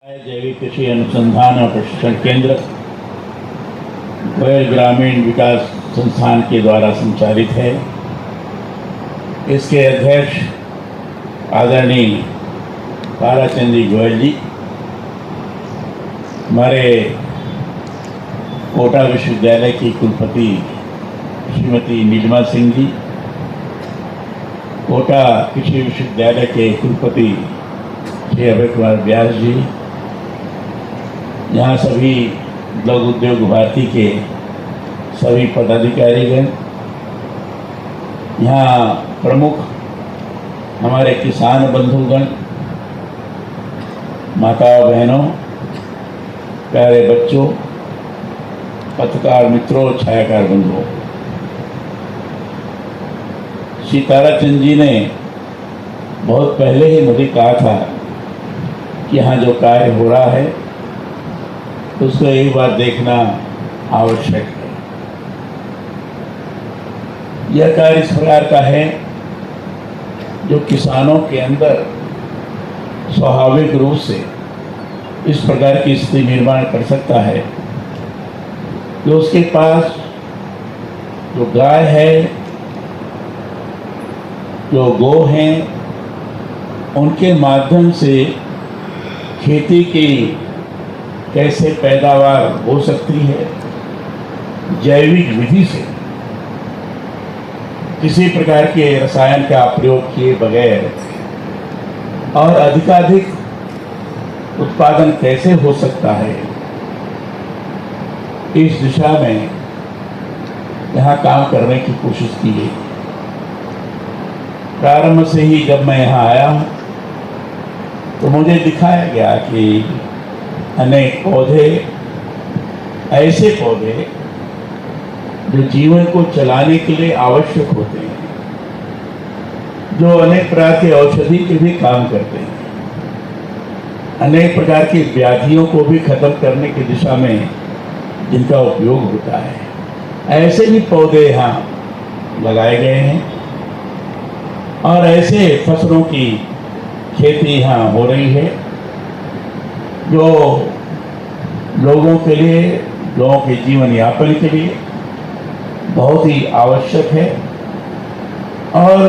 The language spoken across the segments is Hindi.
जैविक कृषि अनुसंधान और प्रशिक्षण केंद्र गोयल ग्रामीण विकास संस्थान के द्वारा संचालित है। इसके अध्यक्ष आदरणीय ताराचंद जी गोयल जी, हमारे कोटा विश्वविद्यालय की कुलपति श्रीमती नीलिमा सिंह जी, कोटा कृषि विश्वविद्यालय के कुलपति श्री अभय कुमार व्यास जी, यहाँ सभी लघु उद्योग भारती के सभी पदाधिकारीगण, यहाँ प्रमुख हमारे किसान बंधुगण, माता बहनों, प्यारे बच्चों, पत्रकार मित्रों, छायाकार बंधुओं, श्री ताराचंद जी ने बहुत पहले ही मुझे कहा था कि यहाँ जो कार्य हो रहा है उसको एक बार देखना आवश्यक है। यह कार्य इस प्रकार का है जो किसानों के अंदर स्वाभाविक रूप से इस प्रकार की स्थिति निर्माण कर सकता है कि उसके पास जो गाय है, जो गौ हैं, उनके माध्यम से खेती की कैसे पैदावार हो सकती है, जैविक विधि से किसी प्रकार के रसायन का प्रयोग किए बगैर, और अधिकाधिक उत्पादन कैसे हो सकता है, इस दिशा में यहाँ काम करने की कोशिश की गई। प्रारंभ से ही जब मैं यहाँ आया हूँ तो मुझे दिखाया गया कि अनेक पौधे, ऐसे पौधे जो जीवन को चलाने के लिए आवश्यक होते हैं, जो अनेक प्रकार के औषधि के भी काम करते हैं, अनेक प्रकार की व्याधियों को भी खत्म करने की दिशा में जिनका उपयोग होता है, ऐसे भी पौधे यहाँ लगाए गए हैं और ऐसे फसलों की खेती यहाँ हो रही है जो लोगों के लिए, लोगों के जीवन यापन के लिए बहुत ही आवश्यक है और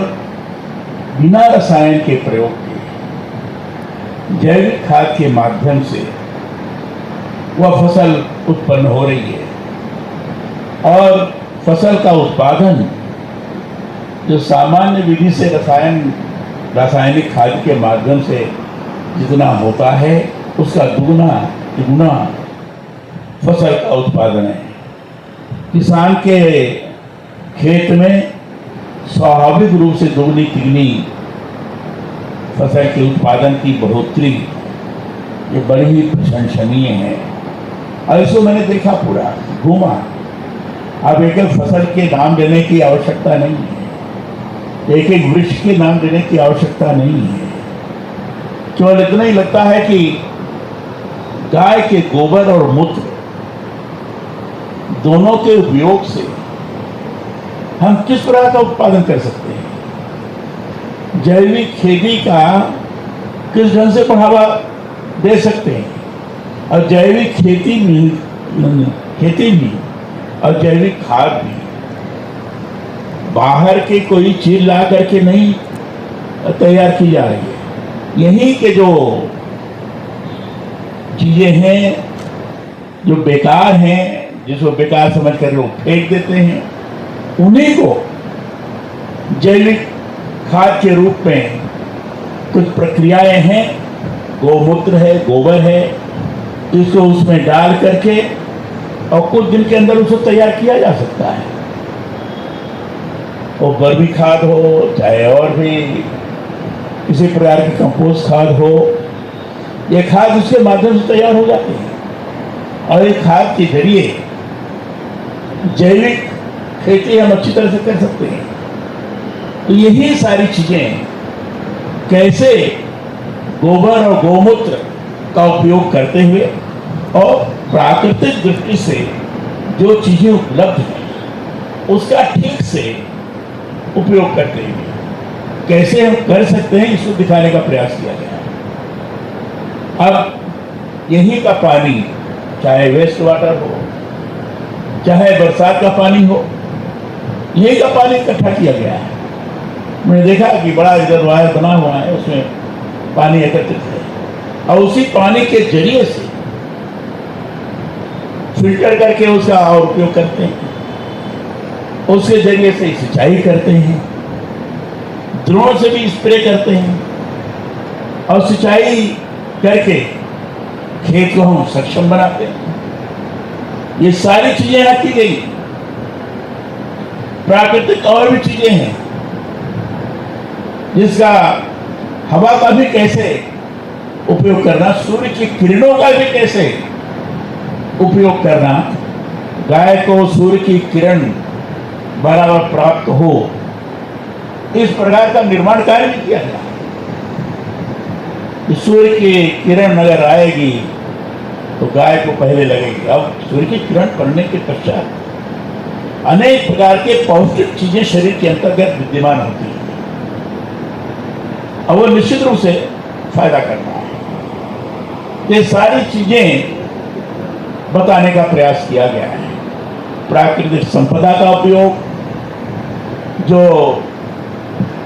बिना रसायन के प्रयोग के जैविक खाद के माध्यम से वह फसल उत्पन्न हो रही है और फसल का उत्पादन जो सामान्य विधि से रासायनिक खाद के माध्यम से जितना होता है उसका दुगुना तिगुना फसल का उत्पादन है। किसान के खेत में स्वाभाविक रूप से दुगनी तिगुनी फसल के उत्पादन की बढ़ोतरी ये बड़ी ही प्रशंसनीय है और इसको मैंने देखा, पूरा घूमा। अब एक एक फसल के नाम लेने की आवश्यकता नहीं है, एक एक वृक्ष के नाम देने की आवश्यकता नहीं है, केवल इतना ही लगता है कि गाय के गोबर और मूत्र दोनों के उपयोग से हम किस प्रकार का उत्पादन कर सकते हैं, जैविक खेती का किस ढंग से बढ़ावा दे सकते हैं और जैविक खेती भी और जैविक खाद भी बाहर की कोई चीज ला करके नहीं तैयार की जा रही है। यही के जो चीजें हैं जो बेकार हैं, जिसको बेकार समझ कर लोग फेंक देते हैं, उन्हीं को जैविक खाद के रूप में कुछ प्रक्रियाएं हैं, गौमूत्र है, गोबर है, इसको उसमें डाल करके और कुछ दिन के अंदर उसको तैयार किया जा सकता है। वो वर्मी खाद हो चाहे और भी किसी प्रकार की कंपोस्ट खाद हो, ये खाद उसके माध्यम से तैयार हो जाती है और ये खाद के जरिए जैविक खेती हम अच्छी तरह से कर सकते हैं। तो यही सारी चीजें कैसे गोबर और गौमूत्र का उपयोग करते हुए और प्राकृतिक दृष्टि से जो चीजें उपलब्ध हैं उसका ठीक से उपयोग करते हुए कैसे हम कर सकते हैं, इसको दिखाने का प्रयास किया गया। अब यहीं का पानी, चाहे वेस्ट वाटर हो, चाहे बरसात का पानी हो, यही का पानी इकट्ठा किया गया है। मैंने देखा कि बड़ा रिजर्वायर बना हुआ है, उसमें पानी एकत्रित है और उसी पानी के जरिए से फिल्टर करके उसका और उपयोग करते हैं, उसके जरिए से सिंचाई करते हैं, ड्रोन से भी स्प्रे करते हैं और सिंचाई करके खेत को हम सक्षम बनाते हैं। ये सारी चीजें यहां की गई। प्राकृतिक और भी चीजें हैं जिसका हवा का भी कैसे उपयोग करना, सूर्य की किरणों का भी कैसे उपयोग करना, गाय को सूर्य की किरण बराबर प्राप्त हो, इस प्रकार का निर्माण कार्य भी किया गया। सूर्य की किरण अगर आएगी तो गाय को पहले लगेगी। अब सूर्य की किरण पड़ने के पश्चात अनेक प्रकार के पौष्टिक चीजें शरीर के अंतर्गत विद्यमान होती हैं और वो निश्चित रूप से फायदा करता है। ये सारी चीजें बताने का प्रयास किया गया है। प्राकृतिक संपदा का उपयोग, जो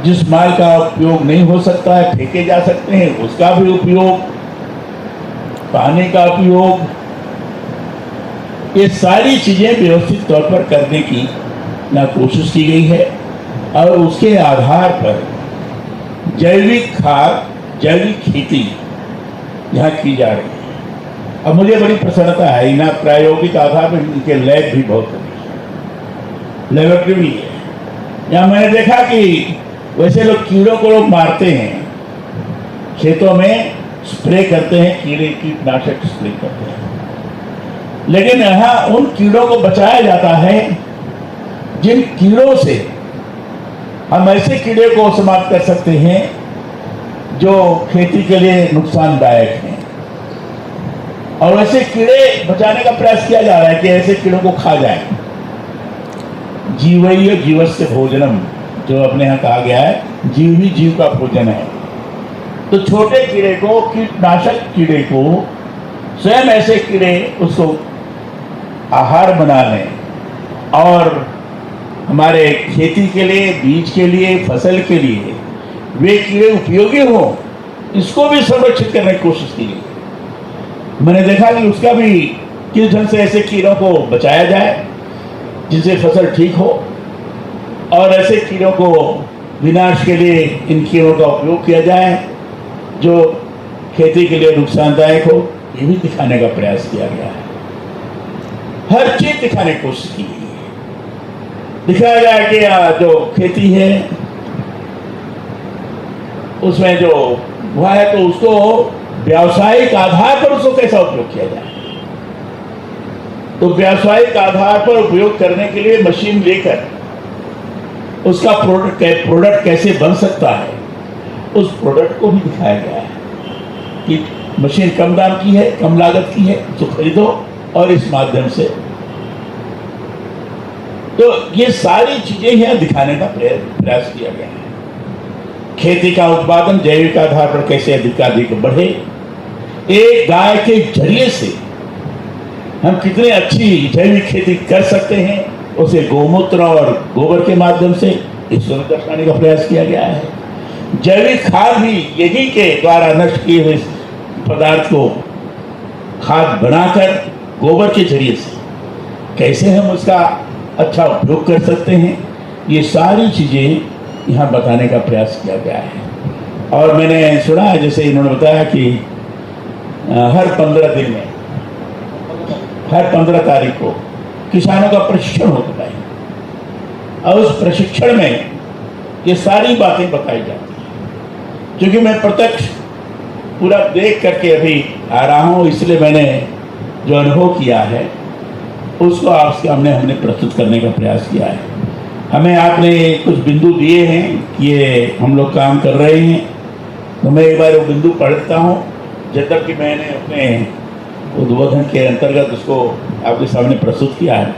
जिस माल का उपयोग नहीं हो सकता है, फेंके जा सकते हैं, उसका भी उपयोग, पानी का उपयोग, ये सारी चीजें व्यवस्थित तौर पर करने की ना कोशिश की गई है और उसके आधार पर जैविक खाद, जैविक खेती यहाँ की जा रही है। अब मुझे बड़ी प्रसन्नता है, इन्हें प्रायोगिक आधार पर इनके लैब भी बहुत बड़ी लेबोरेटरी भी है। यहाँ मैंने देखा कि वैसे लोग कीड़ों को लोग मारते हैं, खेतों में स्प्रे करते हैं, कीड़े कीटनाशक स्प्रे करते हैं, लेकिन यहाँ उन कीड़ों को बचाया जाता है जिन कीड़ों से हम ऐसे कीड़े को समाप्त कर सकते हैं जो खेती के लिए नुकसानदायक हैं, और ऐसे कीड़े बचाने का प्रयास किया जा रहा है कि ऐसे कीड़ों को खा जाए। जीवैय जीवस्य भोजनम, जो अपने यहाँ कहा गया है, जीव ही जीव का भोजन है। तो छोटे कीड़े को, कीटनाशक कीड़े को, स्वयं ऐसे कीड़े उसको आहार बना लें और हमारे खेती के लिए, बीज के लिए, फसल के लिए वे कीड़े उपयोगी हो, इसको भी संरक्षित करने की कोशिश की गई। मैंने देखा कि उसका भी किस ढंग से ऐसे कीड़ों को बचाया जाए जिससे फसल ठीक हो, और ऐसे कीड़ों को विनाश के लिए इन कीड़ों का उपयोग किया जाए जो खेती के लिए नुकसानदायक हो, ये भी दिखाने का प्रयास किया गया है। हर चीज दिखाने की कोशिश की गई है। दिखाया गया कि जो खेती है उसमें जो हुआ है तो उसको व्यावसायिक आधार पर उसको कैसा उपयोग किया जाए। तो व्यावसायिक आधार पर उपयोग करने के लिए मशीन लेकर उसका प्रोडक्ट कैसे बन सकता है, उस प्रोडक्ट को भी दिखाया गया है कि मशीन कम दाम की है, कम लागत की है, तो खरीदो और इस माध्यम से। तो ये सारी चीजें यहाँ दिखाने का प्रयास किया गया है। खेती का उत्पादन जैविक आधार पर कैसे अधिकाधिक बढ़े, एक गाय के जरिए से हम कितने अच्छी जैविक खेती कर सकते हैं, उसे गोमूत्र और गोबर के माध्यम से इसको दर्शाने का प्रयास किया गया है। जैविक खाद भी यही के द्वारा नष्ट किए हुए पदार्थ को खाद बनाकर गोबर के जरिए से कैसे हम उसका अच्छा उपयोग कर सकते हैं, ये सारी चीजें यहाँ बताने का प्रयास किया गया है। और मैंने सुना है, जैसे इन्होंने बताया कि हर 15 दिन में, हर 15 तारीख को किसानों का प्रशिक्षण होता है और उस प्रशिक्षण में ये सारी बातें बताई जाती हैं। क्योंकि मैं प्रत्यक्ष पूरा देख करके अभी आ रहा हूँ, इसलिए मैंने जो अनुभव किया है उसको आपके सामने हमने प्रस्तुत करने का प्रयास किया है। हमें आपने कुछ बिंदु दिए हैं कि ये हम लोग काम कर रहे हैं, तो मैं एक बार वो बिंदु पढ़ता हूँ, जब तक कि मैंने अपने उद्बोधन के अंतर्गत उसको आपके सामने प्रस्तुत किया है।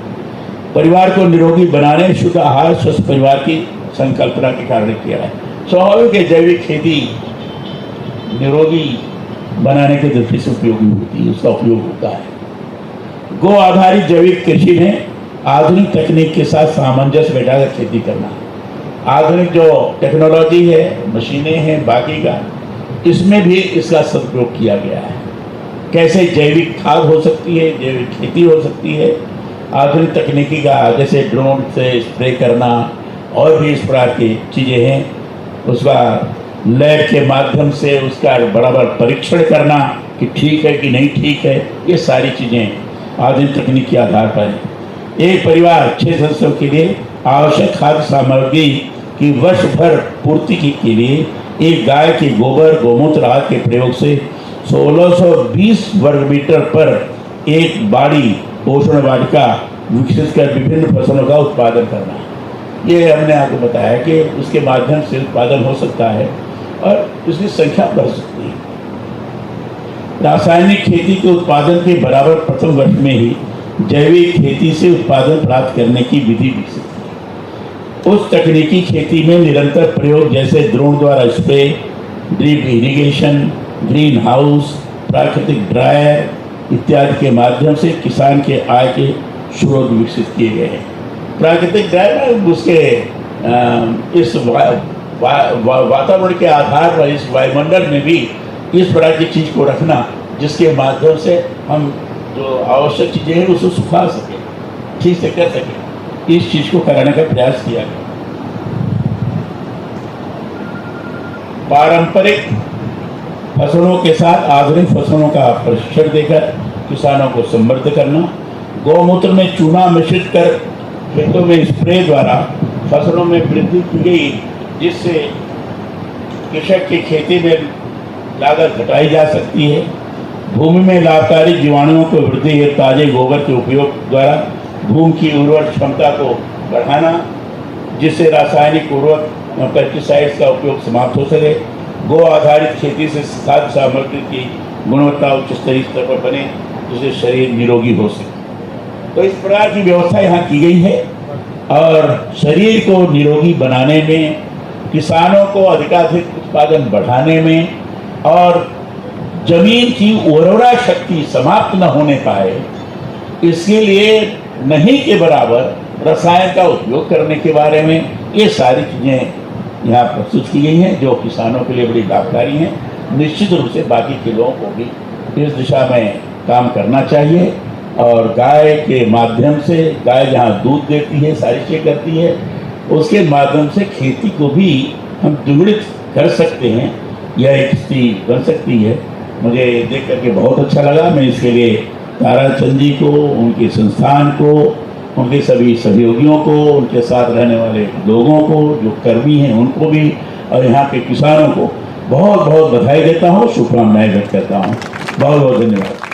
परिवार को निरोगी बनाने, शुद्ध आहार, स्वस्थ परिवार की संकल्पना के कारण किया है। स्वाभाविक है, जैविक खेती निरोगी बनाने की दृष्टि से उपयोगी होती है, उसका उपयोग होता है। गो आधारित जैविक कृषि में आधुनिक तकनीक के साथ सामंजस्य बैठाकर खेती करना, आधुनिक जो टेक्नोलॉजी है, मशीनें हैं, बाकी का, इसमें भी इसका सदुपयोग किया गया है। कैसे जैविक खाद हो सकती है, जैविक खेती हो सकती है, आधुनिक तकनीकी का जैसे ड्रोन से स्प्रे करना और भी इस प्रकार की चीज़ें हैं, उसका लैब के माध्यम से उसका बराबर परीक्षण करना कि ठीक है कि नहीं ठीक है, ये सारी चीज़ें आधुनिक तकनीक के आधार पर हैं। एक परिवार 6 सदस्यों के लिए आवश्यक खाद्य सामग्री की वर्ष भर पूर्ति के लिए एक गाय के गोबर गोमूत्र आदि के प्रयोग से 1620 वर्ग मीटर पर एक बाड़ी पोषण वाटिका विकसित कर विभिन्न फसलों का उत्पादन करना। ये हमने आपको बताया कि उसके माध्यम से उत्पादन हो सकता है और उसकी संख्या बढ़ सकती है। रासायनिक खेती के उत्पादन के बराबर प्रथम वर्ष में ही जैविक खेती से उत्पादन प्राप्त करने की विधि विकसित की। उस तकनीकी खेती में निरंतर प्रयोग जैसे ड्रोन द्वारा spray, drip irrigation, green house, प्राकृतिक ड्रायर इत्यादि के माध्यम से किसान के आय के स्रोत विकसित किए गए हैं। प्राकृतिक ड्रायर उसके इस वातावरण के आधार पर इस वायुमंडल में भी इस प्रकार की चीज़ को रखना जिसके माध्यम से हम जो आवश्यक चीज़ें हैं उसको सुखा सकें, ठीक से कर सकें, इस चीज़ को कराने का प्रयास किया गया। पारंपरिक फसलों के साथ आधुनिक फसलों का प्रशिक्षण देकर किसानों को समृद्ध करना, गौमूत्र में चूना मिश्रित कर खेतों में स्प्रे द्वारा फसलों में वृद्धि की गई, जिससे कृषक की खेती में लागत घटाई जा सकती है। भूमि में लाभकारी जीवाणुओं को वृद्धि हेतु ताजे गोबर के उपयोग द्वारा भूमि की उर्वर क्षमता को बढ़ाना, जिससे रासायनिक उर्वरक पेस्टिसाइड्स का उपयोग समाप्त हो सके। गो आधारित खेती से खाद्य सामग्री की गुणवत्ता उच्च स्तरीय स्तर पर बने, जिससे शरीर निरोगी हो सके। तो इस प्रकार की व्यवस्था यहाँ की गई है और शरीर को निरोगी बनाने में, किसानों को अधिकाधिक उत्पादन बढ़ाने में और जमीन की उर्वरा शक्ति समाप्त न होने पाए, इसके लिए नहीं के बराबर रसायन का उपयोग करने के बारे में ये सारी चीज़ें यहाँ प्रस्तुत की गई हैं, जो किसानों के लिए बड़ी लाभकारी हैं। निश्चित रूप से बाकी के लोगों को भी इस दिशा में काम करना चाहिए और गाय के माध्यम से, गाय जहाँ दूध देती है, सारी चीज़ें करती है, उसके माध्यम से खेती को भी हम दुगुणित कर सकते हैं। यह एक स्थिति बन सकती है। मुझे देख करके बहुत अच्छा लगा। मैं इसके लिए ताराचंद जी को, उनके संस्थान को, उनके सभी सहयोगियों को, उनके साथ रहने वाले लोगों को, जो कर्मी हैं उनको भी, और यहाँ के किसानों को बहुत बहुत बधाई देता हूँ, शुभकामनाएं व्यक्त करता हूँ। बहुत बहुत धन्यवाद।